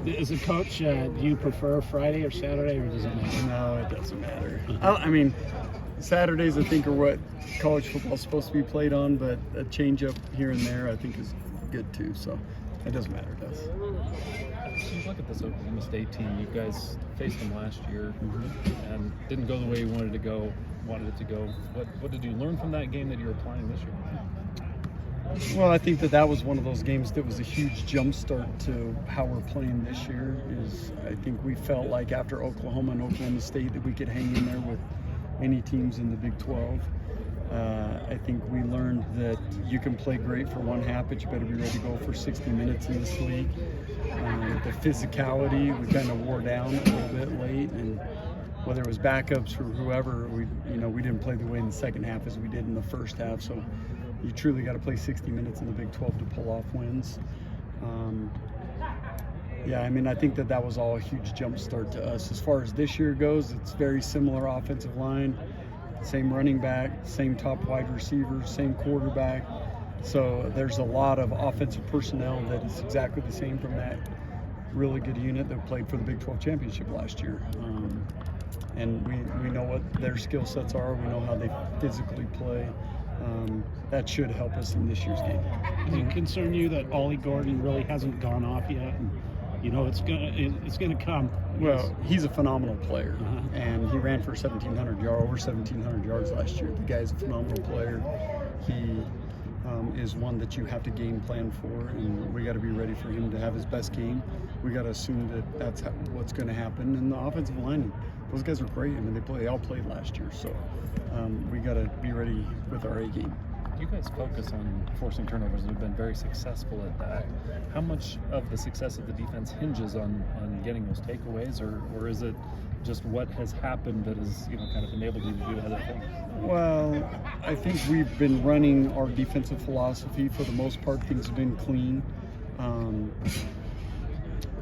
As a coach, do you prefer Friday or Saturday, or does it matter? No, it doesn't matter. I mean, Saturdays I think are what college football's supposed to be played on, but a change up here and there I think is good too. So it doesn't matter to us. You look at this Oklahoma State team. You guys faced them last year, and didn't go the way you wanted it to go. What did you learn from that game that you're applying this year? Well, I think that was one of those games that was a huge jump start to how we're playing this year. I think we felt like after Oklahoma and Oklahoma State that we could hang in there with any teams in the Big 12. I think we learned that you can play great for one half, but you better be ready to go for 60 minutes in this league. The physicality we kind of wore down a little bit late, and whether it was backups or whoever, we didn't play the way in the second half as we did in the first half. So you truly got to play 60 minutes in the Big 12 to pull off wins. Yeah, I mean, I think that was all a huge jump start to us. As far as this year goes, it's very similar offensive line, same running back, same top wide receivers, same quarterback. So there's a lot of offensive personnel that is exactly the same from that really good unit that played for the Big 12 championship last year. And we know what their skill sets are. We know how they physically play. That should help us in this year's game. Does it concern you that Ollie Gordon really hasn't gone off yet? And, it's gonna come. Well, he's a phenomenal player, and he ran for over 1,700 yards last year. The guy's a phenomenal player. He is one that you have to game plan for, and we got to be ready for him to have his best game. We got to assume that that's what's going to happen. And the offensive line, those guys are great. I mean, they all played last year, so we got to be ready with our A game. You guys focus on forcing turnovers and have been very successful at that. How much of the success of the defense hinges on getting those takeaways, or is it just what has happened that has kind of enabled you to do other things? Well, I think we've been running our defensive philosophy for the most part. Things have been clean.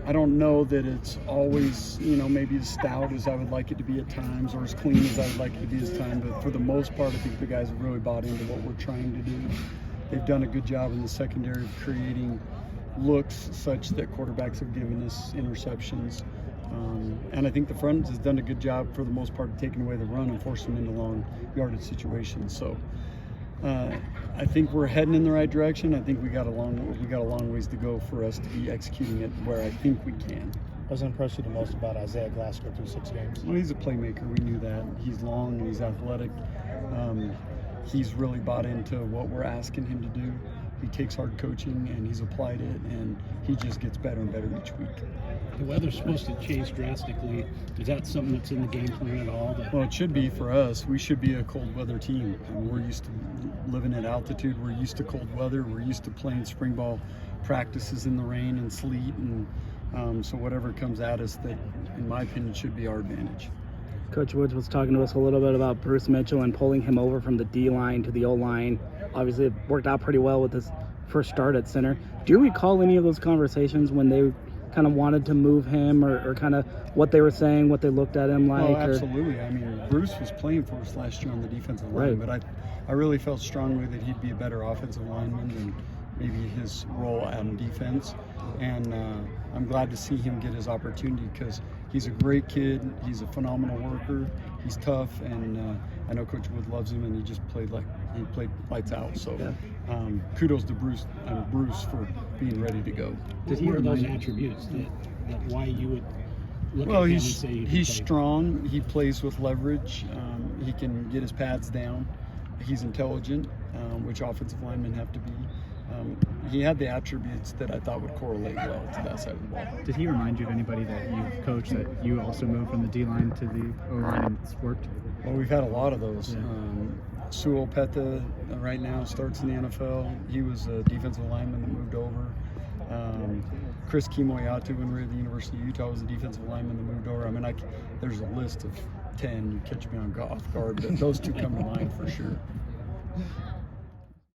I don't know that it's always, maybe as stout as I would like it to be at times, or as clean as I would like it to be at times, but for the most part, I think the guys have really bought into what we're trying to do. They've done a good job in the secondary of creating looks such that quarterbacks have given us interceptions. And I think the front has done a good job for the most part of taking away the run and forcing them into long yardage situations. So I think we're heading in the right direction. I think we got a long ways to go for us to be executing it where I think we can. What was impressed you the most about Isaiah Glasgow through 6 games? Well, he's a playmaker. We knew that. He's long and he's athletic. He's really bought into what we're asking him to do. He takes hard coaching and he's applied it, and he just gets better and better each week. The weather's supposed to change drastically. Is that something that's in the game plan at all? Well, it should be for us. We should be a cold weather team. I mean, we're used to living at altitude. We're used to cold weather. We're used to playing spring ball practices in the rain and sleet, and so whatever comes at us, that, in my opinion, should be our advantage. Coach Woods was talking to us a little bit about Bruce Mitchell and pulling him over from the D-line to the O-line. Obviously, it worked out pretty well with his first start at center. Do you recall any of those conversations when they kind of wanted to move him, or kind of what they were saying, what they looked at him like? Oh, absolutely. I mean, Bruce was playing for us last year on the defensive line, but I really felt strongly that he'd be a better offensive lineman than maybe his role on defense. And I'm glad to see him get his opportunity because he's a great kid. He's a phenomenal worker. He's tough, and I know Coach Wood loves him, and he played lights out. So kudos to Bruce for being ready to go. Did he remind those attributes that why you would look at him and say he's strong. He plays with leverage. He can get his pads down. He's intelligent, which offensive linemen have to be. He had the attributes that I thought would correlate well to that side of the ball. Did he remind you of anybody that you've coached that you also moved from the D-line to the O-line and it's worked? Well, we've had a lot of those. Sewell Peta right now starts in the NFL. He was a defensive lineman that moved over. Chris Kimoyatu, when we were at the University of Utah, was a defensive lineman that moved over. I mean, there's a list of 10. You catch me off guard, but those two come to mind for sure.